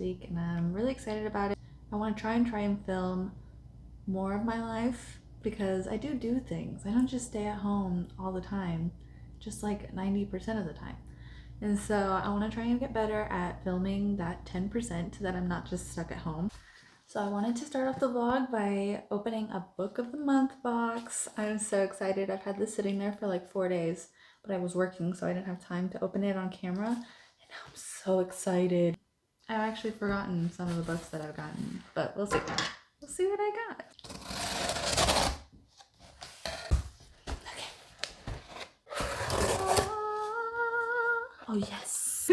week, and I'm really excited about it. I want to try and film more of my life because I do things. I don't just stay at home all the time, just like 90% of the time. And so I want to try and get better at filming that 10% so that I'm not just stuck at home. So I wanted to start off the vlog by opening a book of the month box. I'm so excited. I've had this sitting there for like 4 days, but I was working so I didn't have time to open it on camera. And now I'm so excited. I've actually forgotten some of the books that I've gotten, but we'll see. We'll see what I got. Okay. Oh yes.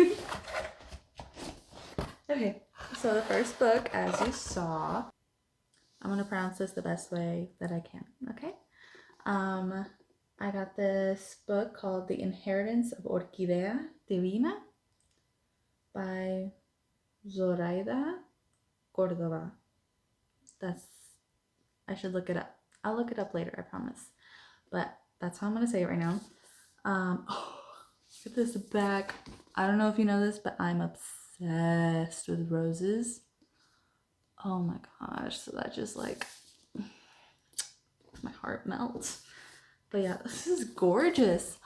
Okay, so the first book, as you saw, I'm gonna pronounce this the best way that I can, okay? I got this book called The Inheritance of Orquídea Divina by Zoraida Cordova. I should look it up. I'll look it up later, I promise. But that's how I'm gonna say it right now. Oh, look at this back. I don't know if you know this, but I'm obsessed with roses. Oh my gosh, so that just like, my heart melts. But yeah, this is gorgeous.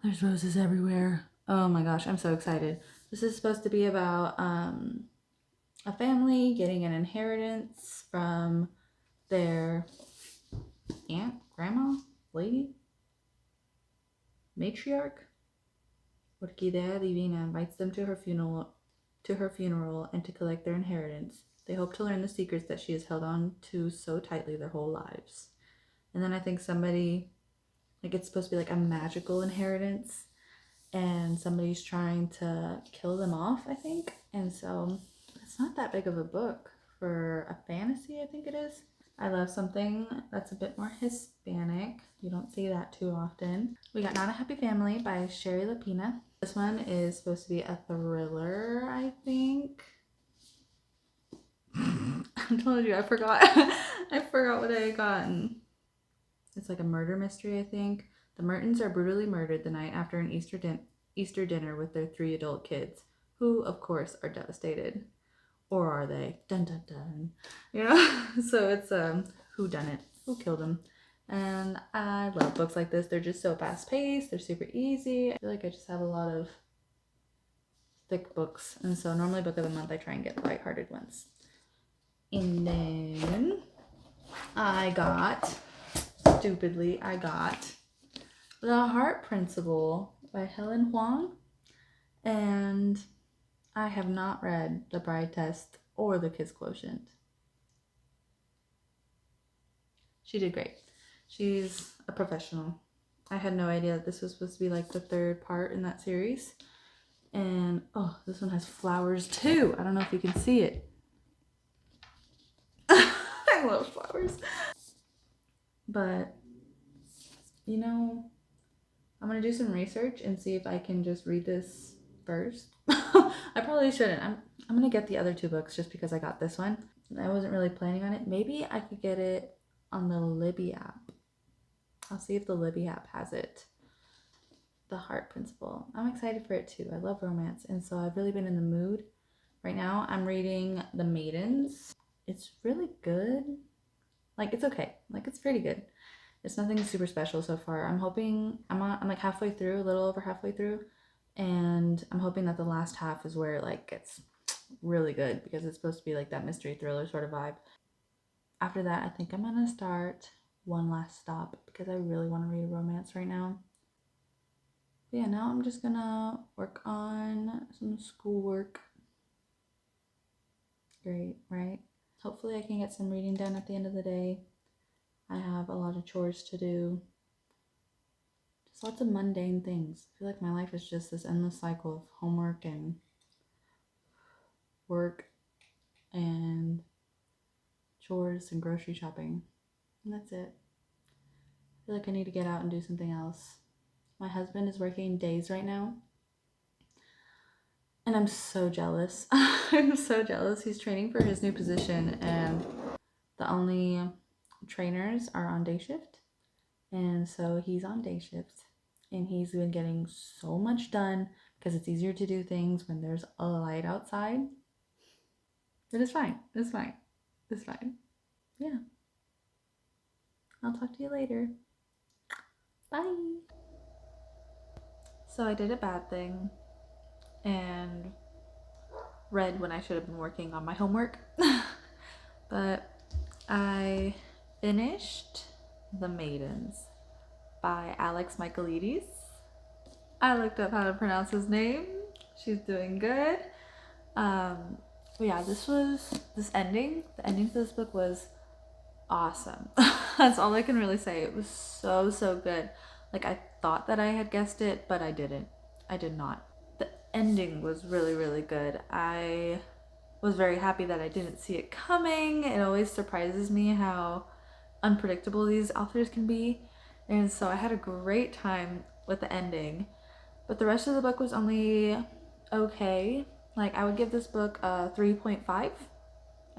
There's roses everywhere. Oh my gosh, I'm so excited. This is supposed to be about a family getting an inheritance from their aunt, grandma, lady, matriarch. Orquídea Divina invites them to her funeral and to collect their inheritance. They hope to learn the secrets that she has held on to so tightly their whole lives. And then I think somebody, like, it's supposed to be like a magical inheritance, and somebody's trying to kill them off, I think. And so it's not that big of a book for a fantasy, I think it is. I love something that's a bit more Hispanic. You don't see that too often. We got Not a Happy Family by Sherry Lapina. This one is supposed to be a thriller, I think. I told you, I forgot. I forgot what I had gotten. It's like a murder mystery, I think. The Mertens are brutally murdered the night after an Easter dinner with their 3 adult kids, who, of course, are devastated. Or are they? Dun dun dun. You know? So it's who done it? Who killed him? And I love books like this. They're just so fast paced. They're super easy. I feel like I just have a lot of thick books. And so normally book of the month I try and get lighthearted ones. And then I got The Heart Principle by Helen Huang. And I have not read The Bride Test or The Kiss Quotient. She did great. She's a professional. I had no idea that this was supposed to be like the 3rd part in that series. And oh, this one has flowers too. I don't know if you can see it. I love flowers. But, you know, I'm going to do some research and see if I can just read this first. I probably shouldn't. I'm going to get the other 2 books just because I got this one. I wasn't really planning on it. Maybe I could get it on the Libby app. I'll see if the Libby app has it. The Heart Principle. I'm excited for it too. I love romance, and so I've really been in the mood. Right now I'm reading The Maidens. It's really good. Like, it's okay. Like, it's pretty good. It's nothing super special so far. I'm hoping I'm like halfway through, a little over halfway through, and I'm hoping that the last half is where it like gets really good, because it's supposed to be like that mystery thriller sort of vibe. After that, I think I'm gonna start One Last Stop because I really want to read a romance right now. But yeah, now I'm just gonna work on some schoolwork. Great, right? Hopefully I can get some reading done at the end of the day. I have a lot of chores to do. Just lots of mundane things. I feel like my life is just this endless cycle of homework and work and chores and grocery shopping. And that's it. I feel like I need to get out and do something else. My husband is working days right now. And I'm so jealous. I'm so jealous. He's training for his new position, and the only trainers are on day shift. And so he's on day shift, and he's been getting so much done because it's easier to do things when there's a light outside. But it's fine. It's fine. It's fine. Yeah. I'll talk to you later. Bye. So I did a bad thing and read when I should have been working on my homework. But I finished The Maidens by Alex Michaelides. I looked up how to pronounce his name. She's doing good. But yeah, this ending. The ending to this book was awesome. That's all I can really say. It was so good. Like, I thought that I had guessed it, but I didn't. I did not. The ending was really good. I was very happy that I didn't see it coming. It always surprises me how unpredictable these authors can be. And so I had a great time with the ending. But the rest of the book was only okay. Like, I would give this book a 3.5. I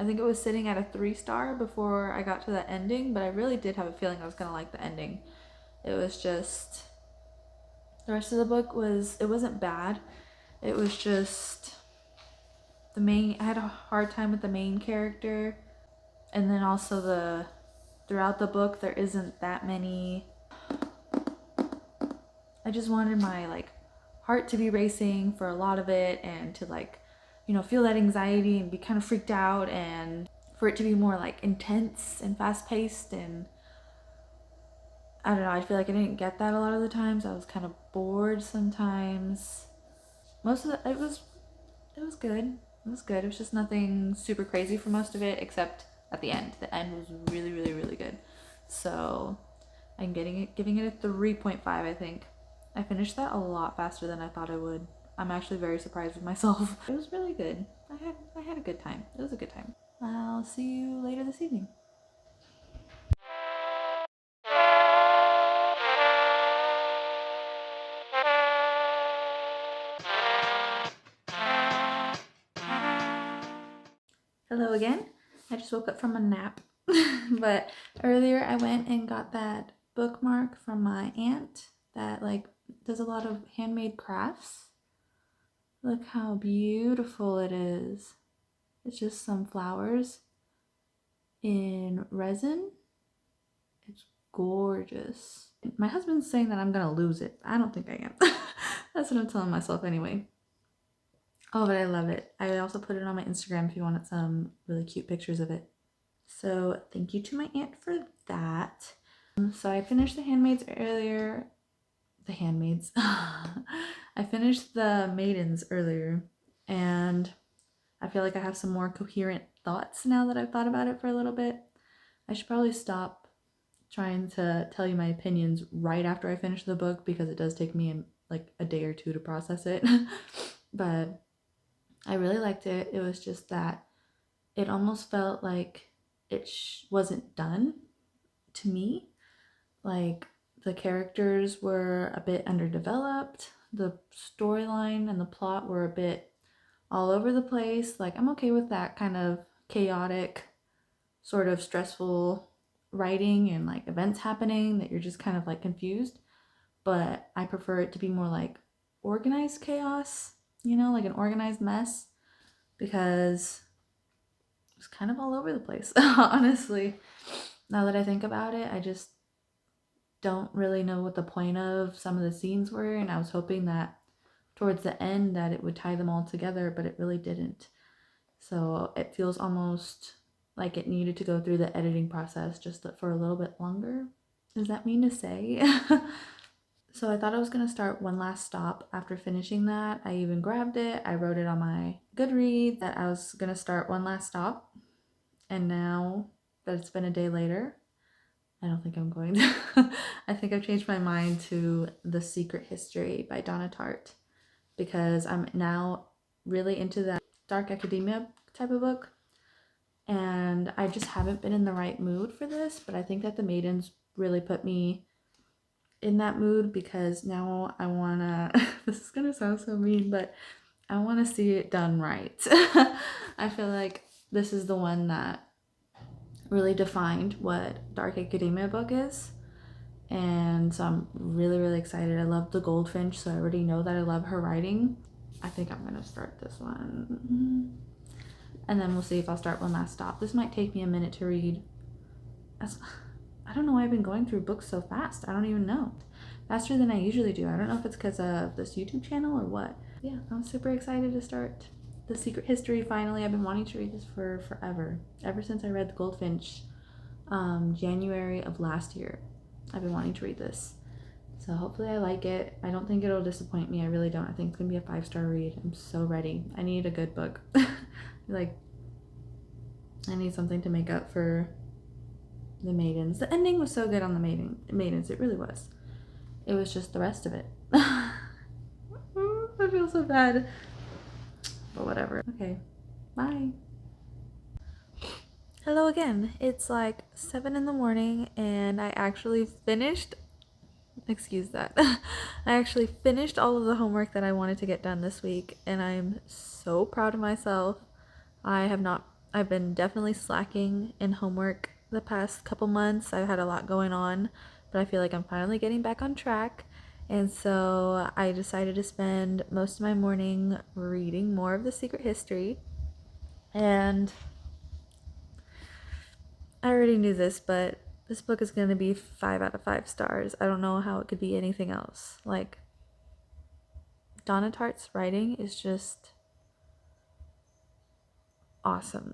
think it was sitting at a 3-star before I got to the ending, but I really did have a feeling I was gonna like the ending. It was just, the rest of the book it wasn't bad. It was just I had a hard time with the main character. And then also throughout the book, there isn't that many. I just wanted my like heart to be racing for a lot of it, and to like, feel that anxiety and be kind of freaked out, and for it to be more like intense and fast paced. And I don't know, I feel like I didn't get that a lot of the times. I was kind of bored sometimes. Most of it was good. It was good. It was just nothing super crazy for most of it, except at the end. The end was really good. So I'm giving it a 3.5, I think. I finished that a lot faster than I thought I would. I'm actually very surprised with myself. It was really good. I had a good time. It was a good time. I'll see you later this evening. Hello again. I just woke up from a nap. But earlier I went and got that bookmark from my aunt that like does a lot of handmade crafts. Look how beautiful it is. It's just some flowers in resin. It's gorgeous. My husband's saying that I'm gonna lose it. I don't think I am. That's what I'm telling myself anyway. Oh, but I love it. I also put it on my Instagram if you wanted some really cute pictures of it. So thank you to my aunt for that. So I finished the Handmaids earlier. The Handmaids. I finished the Maidens earlier, and I feel like I have some more coherent thoughts now that I've thought about it for a little bit. I should probably stop trying to tell you my opinions right after I finish the book, because it does take me like a day or two to process it. But I really liked it. It was just that it almost felt like it wasn't done to me. Like, the characters were a bit underdeveloped. The storyline and the plot were a bit all over the place. Like, I'm okay with that kind of chaotic, sort of stressful writing and like events happening that you're just kind of like confused. But I prefer it to be more like organized chaos, like an organized mess, because it's kind of all over the place. Honestly, now that I think about it, I just don't really know what the point of some of the scenes were, and I was hoping that towards the end that it would tie them all together, but it really didn't. So it feels almost like it needed to go through the editing process just for a little bit longer. Does that mean to say? So I thought I was going to start One Last Stop after finishing that. I even grabbed it. I wrote it on my Goodreads that I was going to start One Last Stop. And now that it's been a day later, I don't think I'm going to. I think I've changed my mind to The Secret History by Donna Tartt, because I'm now really into that dark academia type of book. And I just haven't been in the right mood for this, but I think that The Maidens really put me in that mood, because now I wanna, this is gonna sound so mean, but I wanna see it done right. I feel like this is the one that really defined what dark academia book is. And so I'm really excited. I love The Goldfinch, so I already know that I love her writing. I think I'm gonna start this one. and then we'll see if I'll start One Last Stop. This might take me a minute to read. I don't know why I've been going through books so fast. I don't even know. Faster than I usually do. I don't know if it's because of this YouTube channel or what. Yeah, I'm super excited to start The Secret History finally. I've been wanting to read this for forever. Ever since I read The Goldfinch, January of last year. I've been wanting to read this. So hopefully I like it. I don't think it'll disappoint me. I really don't. I think it's going to be a 5-star read. I'm so ready. I need a good book. Like, I need something to make up for the Maidens. The ending was so good on the Maidens. It really was. It was just the rest of it. I feel so bad. But whatever. Okay. Bye. Hello again. It's like 7 in the morning and I actually finished. Excuse that. I actually finished all of the homework that I wanted to get done this week and I'm so proud of myself. I've been definitely slacking in homework the past couple months. I've had a lot going on, but I feel like I'm finally getting back on track. And so I decided to spend most of my morning reading more of The Secret History. And I already knew this, but this book is going to be 5 out of 5 stars. I don't know how it could be anything else. Like, Donna Tartt's writing is just awesome.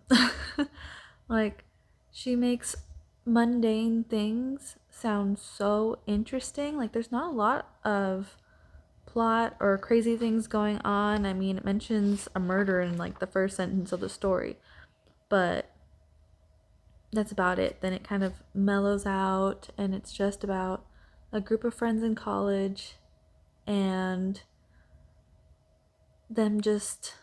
Like, she makes mundane things sound so interesting. Like, there's not a lot of plot or crazy things going on. I mean, it mentions a murder in like the first sentence of the story, but that's about it. Then it kind of mellows out and it's just about a group of friends in college and them just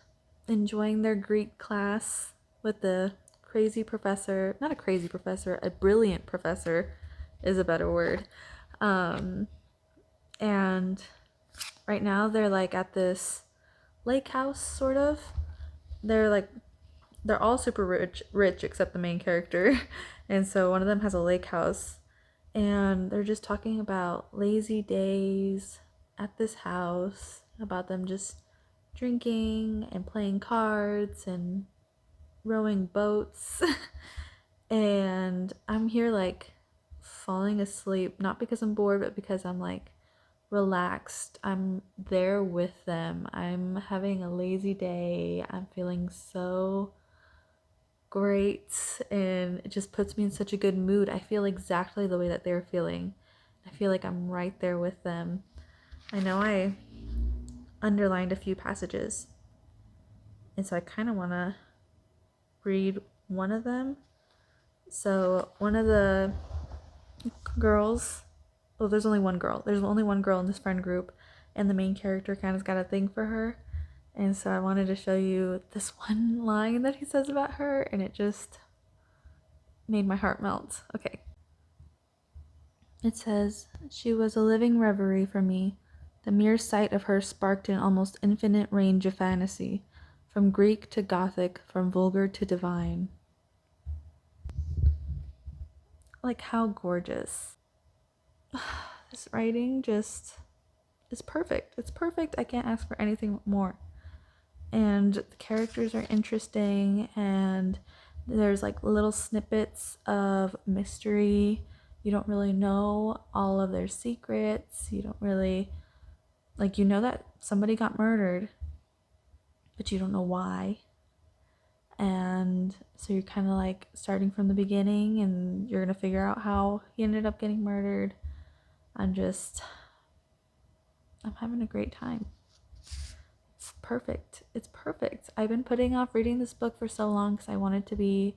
enjoying their Greek class with the crazy professor. Not a crazy professor, a brilliant professor is a better word. And right now they're like at this lake house, sort of. They're all super rich except the main character. And so one of them has a lake house and they're just talking about lazy days at this house, about them just drinking and playing cards and rowing boats. And I'm here like falling asleep, not because I'm bored, but because I'm like relaxed. I'm there with them. I'm having a lazy day. I'm feeling so great and it just puts me in such a good mood. I feel exactly the way that they're feeling. I feel like I'm right there with them. I know I underlined a few passages and so I kind of want to read one of them. So one of the girls, well, there's only one girl in this friend group and the main character kind of got a thing for her. And so I wanted to show you this one line that he says about her, and it just made my heart melt. Okay. It says, "She was a living reverie for me. The mere sight of her sparked an almost infinite range of fantasy, from Greek to Gothic, from vulgar to divine." Like, how gorgeous. This writing just is perfect. It's perfect. I can't ask for anything more. And the characters are interesting and there's like little snippets of mystery. You don't really know all of their secrets. You don't really, like, you know that somebody got murdered, but you don't know why. And so you're kind of like starting from the beginning and you're going to figure out how he ended up getting murdered. I'm having a great time. It's perfect. It's perfect. I've been putting off reading this book for so long because I wanted to be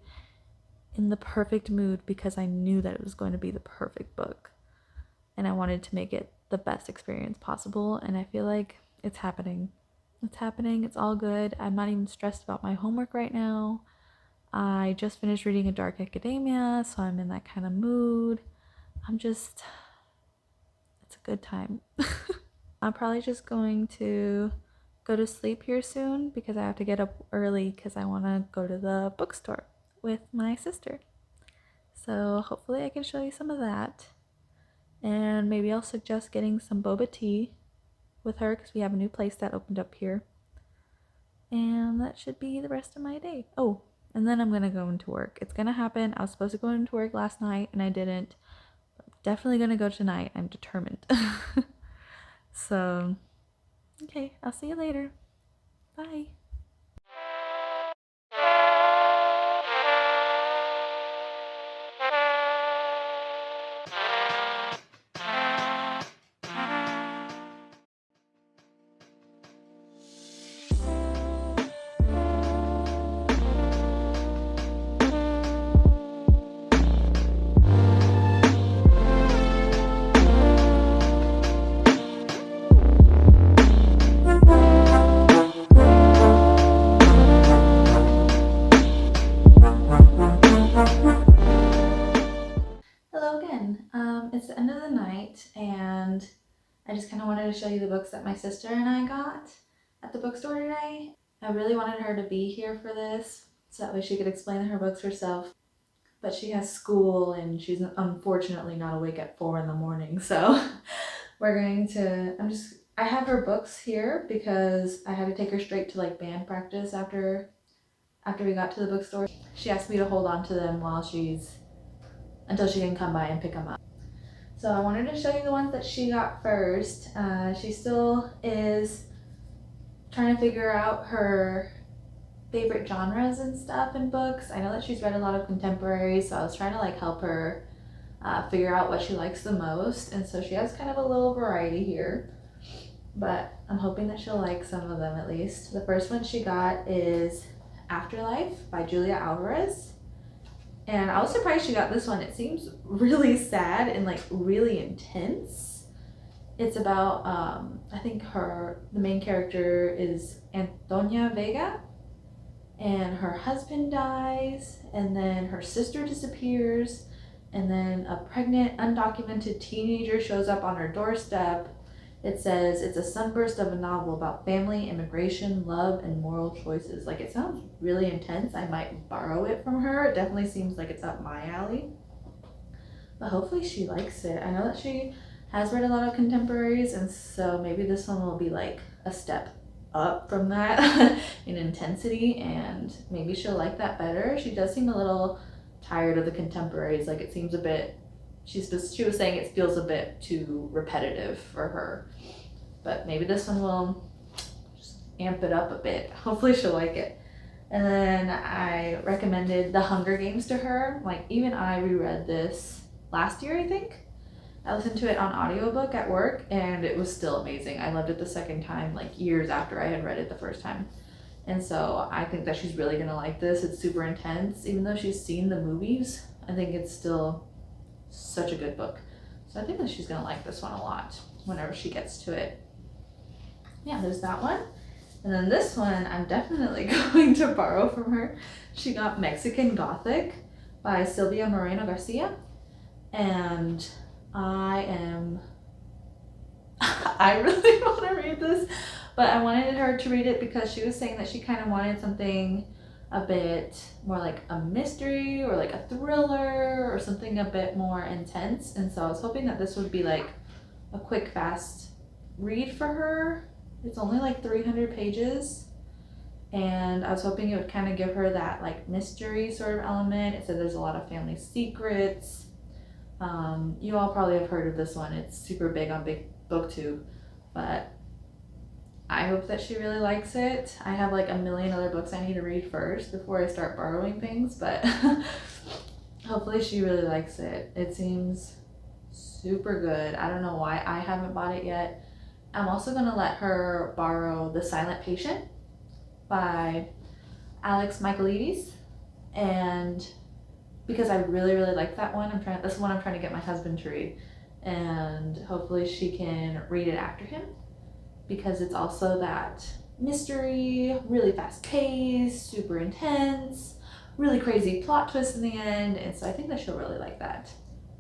in the perfect mood because I knew that it was going to be the perfect book. And I wanted to make it the best experience possible. And I feel like it's happening. It's happening. It's all good. I'm not even stressed about my homework right now. I just finished reading A Dark Academia, so I'm in that kind of mood. It's a good time. I'm probably just going to go to sleep here soon because I have to get up early because I want to go to the bookstore with my sister. So hopefully I can show you some of that. And maybe I'll suggest getting some boba tea with her because we have a new place that opened up here. And that should be the rest of my day. Oh, and then I'm gonna go into work. It's gonna happen. I was supposed to go into work last night and I didn't. Definitely gonna go tonight. I'm determined. So, okay, I'll see you later. Bye. Hello again. It's the end of the night, and I just kind of wanted to show you the books that my sister and I got at the bookstore today. I really wanted her to be here for this, so that way she could explain her books herself. But she has school, and she's unfortunately not awake at 4 in the morning, so we're going to, I have her books here because I had to take her straight to like band practice after we got to the bookstore. She asked me to hold on to them until she can come by and pick them up. So I wanted to show you the ones that she got first. She still is trying to figure out her favorite genres and stuff in books. I know that she's read a lot of contemporary, so I was trying to like help her figure out what she likes the most. And so she has kind of a little variety here, but I'm hoping that she'll like some of them at least. The first one she got is Afterlife by Julia Alvarez. And I was surprised she got this one. It seems really sad and like really intense. It's about, I think the main character is Antonia Vega, and her husband dies, and then her sister disappears, and then a pregnant, undocumented teenager shows up on her doorstep. It says it's a sunburst of a novel about family, immigration, love, and moral choices. Like, it sounds really intense. I might borrow it from her. It definitely seems like it's up my alley. But hopefully she likes it. I know that she has read a lot of contemporaries, and so maybe this one will be like a step up from that in intensity, and maybe she'll like that better. She does seem a little tired of the contemporaries. Like, it seems a bit, she was saying it feels a bit too repetitive for her, but maybe this one will just amp it up a bit. Hopefully she'll like it. And then I recommended The Hunger Games to her. Like, even I reread this last year, I think. I listened to it on audiobook at work, and it was still amazing. I loved it the second time, like years after I had read it the first time. And so I think that she's really gonna like this. It's super intense. Even though she's seen the movies, I think it's still such a good book. So I think that she's gonna like this one a lot whenever she gets to it. Yeah, there's that one. And then this one I'm definitely going to borrow from her. She got Mexican Gothic by Silvia Moreno Garcia. And I really want to read this, but I wanted her to read it because she was saying that she kind of wanted something a bit more like a mystery or like a thriller or something a bit more intense. And so I was hoping that this would be like a quick, fast read for her. It's only like 300 pages. And I was hoping it would kind of give her that like mystery sort of element. It said there's a lot of family secrets. You all probably have heard of this one. It's super big on Big BookTube, but I hope that she really likes it. I have like a million other books I need to read first before I start borrowing things, but hopefully she really likes it. It seems super good. I don't know why I haven't bought it yet. I'm also gonna let her borrow The Silent Patient by Alex Michaelides, and because I really like that one, that's the one I'm trying to get my husband to read, and hopefully she can read it after him, because it's also that mystery, really fast paced, super intense, really crazy plot twist in the end, and so I think that she'll really like that.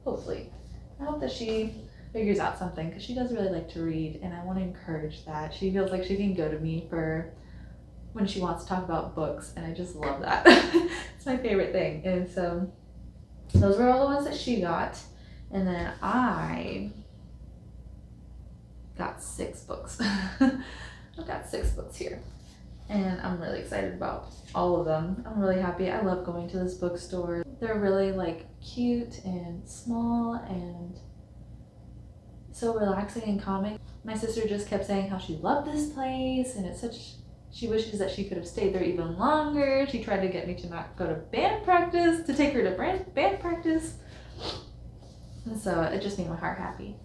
Hopefully. I hope that she figures out something, because she does really like to read, and I want to encourage that. She feels like she can go to me for when she wants to talk about books, and I just love that. It's my favorite thing. And so those were all the ones that she got, and then I got 6 books. I've got 6 books here, and I'm really excited about all of them. I'm really happy. I love going to this bookstore. They're really like cute and small and so relaxing and calming. My sister just kept saying how she loved this place and she wishes that she could have stayed there even longer. She tried to get me to not go to band practice, to take her to band practice. And so it just made my heart happy.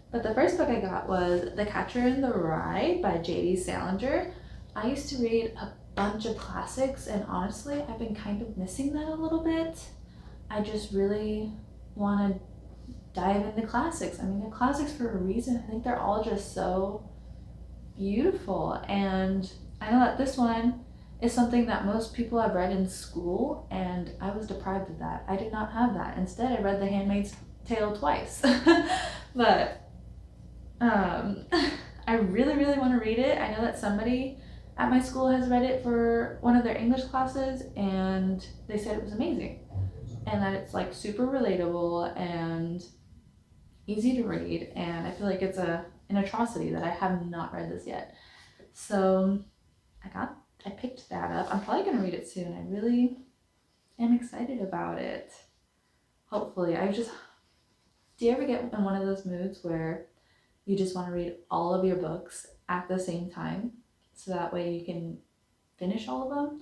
But the first book I got was The Catcher in the Rye by J.D. Salinger. I used to read a bunch of classics, and honestly, I've been kind of missing that a little bit. I just really want to dive into classics. I mean, they're classics for a reason. I think they're all just so beautiful. And I know that this one is something that most people have read in school, and I was deprived of that. I did not have that. Instead, I read The Handmaid's Tale twice. But I really, really want to read it. I know that somebody at my school has read it for one of their English classes, and they said it was amazing. And that it's like super relatable and easy to read, and I feel like it's an atrocity that I have not read this yet. So I picked that up. I'm probably gonna read it soon. I really am excited about it. Hopefully. Do you ever get in one of those moods where you just want to read all of your books at the same time so that way you can finish all of them?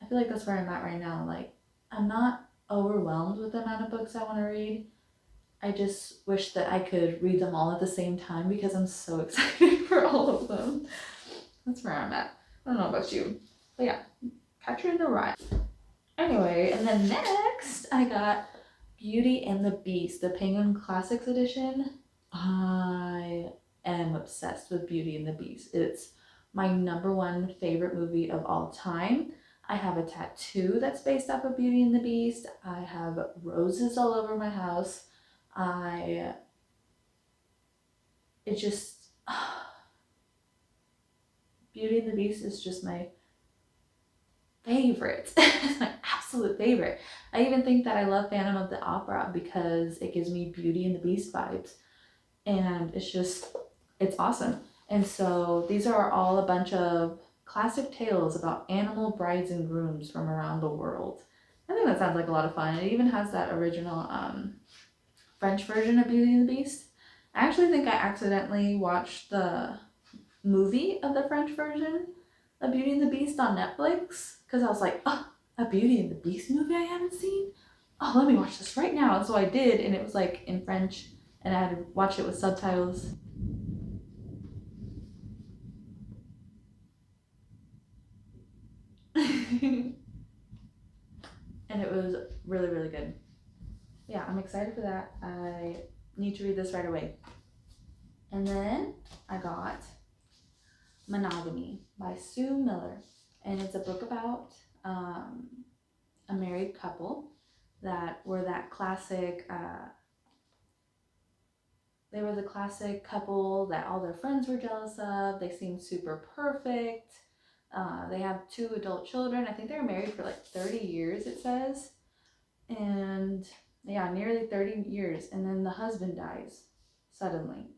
I feel like that's where I'm at right now. Like, I'm not overwhelmed with the amount of books I want to read. I just wish that I could read them all at the same time because I'm so excited for all of them. That's where I'm at. I don't know about you. But yeah, Catcher in the Rye. Anyway, and then next I got Beauty and the Beast, the Penguin Classics edition. I am obsessed with Beauty and the Beast. It's my #1 favorite movie of all time. I have a tattoo that's based off of Beauty and the Beast. I have roses all over my house. It just, Beauty and the Beast is just my favorite. It's my absolute favorite. I even think that I love Phantom of the Opera because it gives me Beauty and the Beast vibes. And it's awesome. And so these are all a bunch of classic tales about animal brides and grooms from around the world. I think that sounds like a lot of fun. It even has that original French version of Beauty and the Beast. I actually think I accidentally watched the movie of the French version of Beauty and the Beast on Netflix because I was like, oh, a Beauty and the Beast movie I haven't seen? Oh, let me watch this right now. And so I did, and it was like in French, and I had to watch it with subtitles. And it was really, really good. Yeah, I'm excited for that. I need to read this right away. And then I got Monogamy by Sue Miller. And it's a book about a married couple that were that classic, they were the classic couple that all their friends were jealous of. They seemed super perfect. They have 2 adult children. I think they were married for like 30 years, it says. And yeah, nearly 30 years. And then the husband dies suddenly.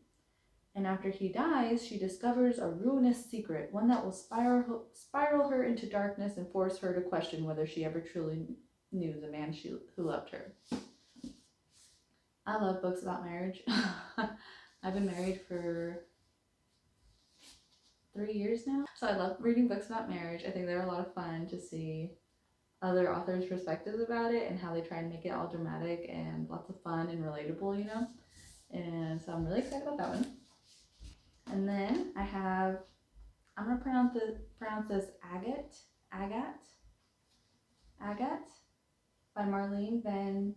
And after he dies, she discovers a ruinous secret, one that will spiral her into darkness and force her to question whether she ever truly knew the man who loved her. I love books about marriage. I've been married for 3 years now. So I love reading books about marriage. I think they're a lot of fun to see other authors' perspectives about it and how they try and make it all dramatic and lots of fun and relatable, you know? And so I'm really excited about that one. And then I'm gonna pronounce this Agat by Marlene Van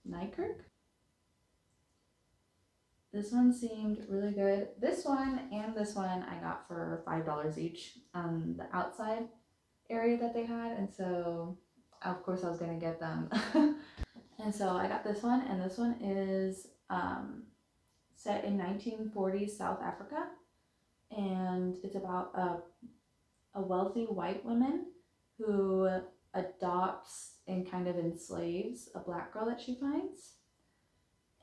Nykirk. This one seemed really good. This one and this one I got for $5 each on the outside area that they had, and so of course I was gonna get them. And so I got this one, and this one is set in 1940s South Africa, and it's about a wealthy white woman who adopts and kind of enslaves a black girl that she finds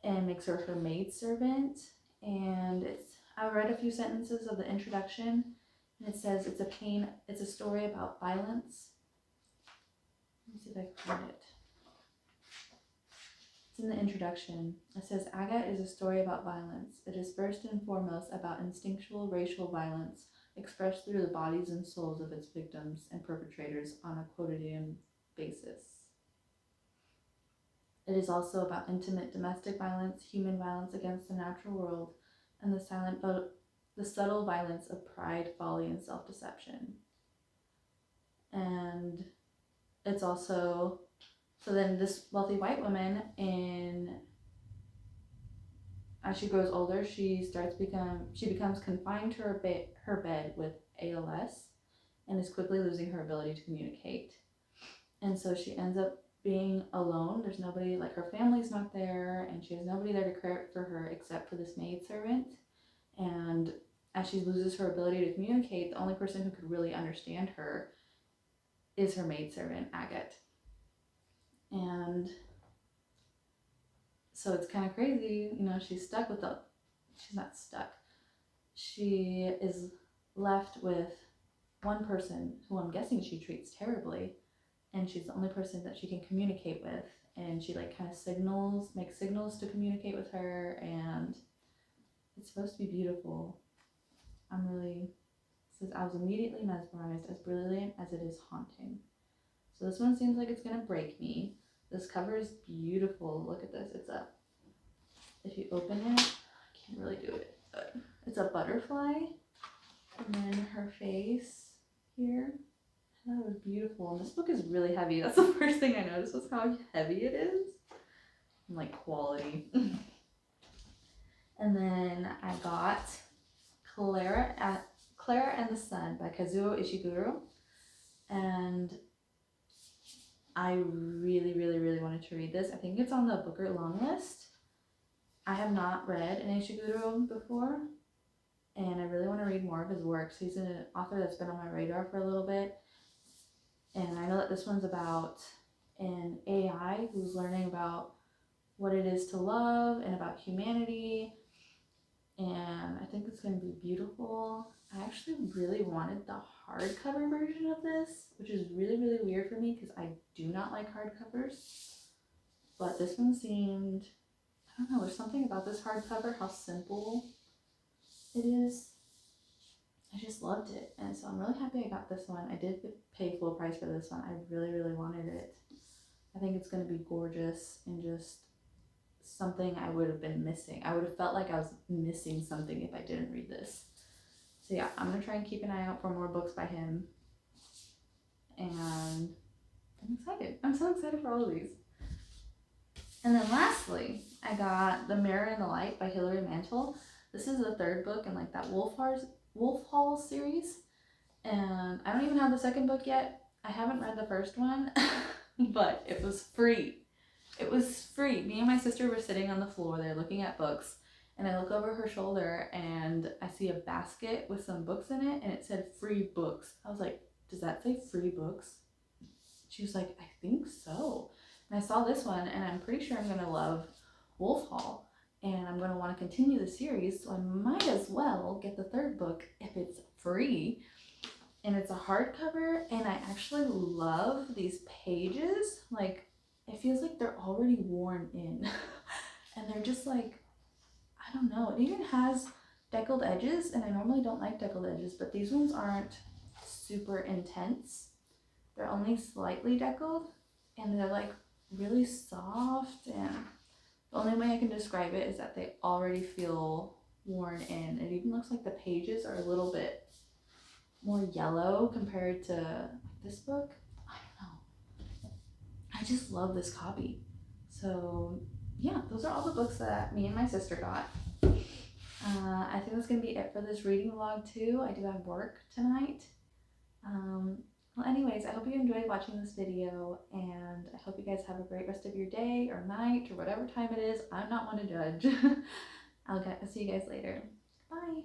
and makes her maidservant. And I read a few sentences of the introduction, and it says it's a story about violence. Let me see if I can find it. It's in the introduction. It says, Aga is a story about violence. It is first and foremost about instinctual racial violence expressed through the bodies and souls of its victims and perpetrators on a quotidian basis. It is also about intimate domestic violence, human violence against the natural world, and the subtle violence of pride, folly, and self-deception. And it's also, so then this wealthy white woman, as she grows older, she becomes confined to her bed with ALS and is quickly losing her ability to communicate. And so she ends up being alone. There's nobody, like her family's not there, and she has nobody there to care for her except for this maidservant. And as she loses her ability to communicate, the only person who could really understand her is her maidservant, Agate. And so it's kind of crazy, you know, she's not stuck. She is left with one person who I'm guessing she treats terribly, and she's the only person that she can communicate with, and she like kind of makes signals to communicate with her, and it's supposed to be beautiful. It says, I was immediately mesmerized, as brilliant as it is haunting. So this one seems like it's gonna break me. This cover is beautiful. Look at this. If you open it, I can't really do it, but it's a butterfly, and then her face here. That was beautiful. And this book is really heavy. That's the first thing I noticed, was how heavy it is. And like quality. And then I got Clara and the Sun by Kazuo Ishiguro. And I really, really, really wanted to read this. I think it's on the Booker long list. I have not read an Ishiguro before, and I really want to read more of his works. He's an author that's been on my radar for a little bit. And I know that this one's about an AI who's learning about what it is to love and about humanity. And I think it's going to be beautiful. I actually really wanted the hardcover version of this, which is really, really weird for me because I do not like hardcovers. But this one seemed, I don't know, there's something about this hardcover, how simple it is. I just loved it, and so I'm really happy I got this one. I did pay full price for this one. I really, really wanted it. I think it's going to be gorgeous and just something I would have been missing. I would have felt like I was missing something if I didn't read this. So yeah, I'm going to try and keep an eye out for more books by him. And I'm excited. I'm so excited for all of these. And then lastly, I got The Mirror and the Light by Hilary Mantel. This is the third book in like that Wolf Hall series, and I don't even have the second book yet. I haven't read the first one, but it was free. It was free. Me and my sister were sitting on the floor there looking at books, and I look over her shoulder and I see a basket with some books in it, and it said free books. I was like, does that say free books? She was like, I think so. And I saw this one, and I'm pretty sure I'm going to love Wolf Hall. And I'm going to want to continue the series, so I might as well get the third book if it's free. And it's a hardcover, and I actually love these pages. Like, it feels like they're already worn in. And they're just like, I don't know. It even has deckled edges, and I normally don't like deckled edges, but these ones aren't super intense. They're only slightly deckled, and they're like really soft, and the only way I can describe it is that they already feel worn in. It even looks like the pages are a little bit more yellow compared to this book. I don't know. I just love this copy. So yeah, those are all the books that me and my sister got. I think that's going to be it for this reading vlog too. I do have work tonight. Well, anyways, I hope you enjoyed watching this video, and I hope you guys have a great rest of your day or night or whatever time it is. I'm not one to judge. I'll see you guys later. Bye.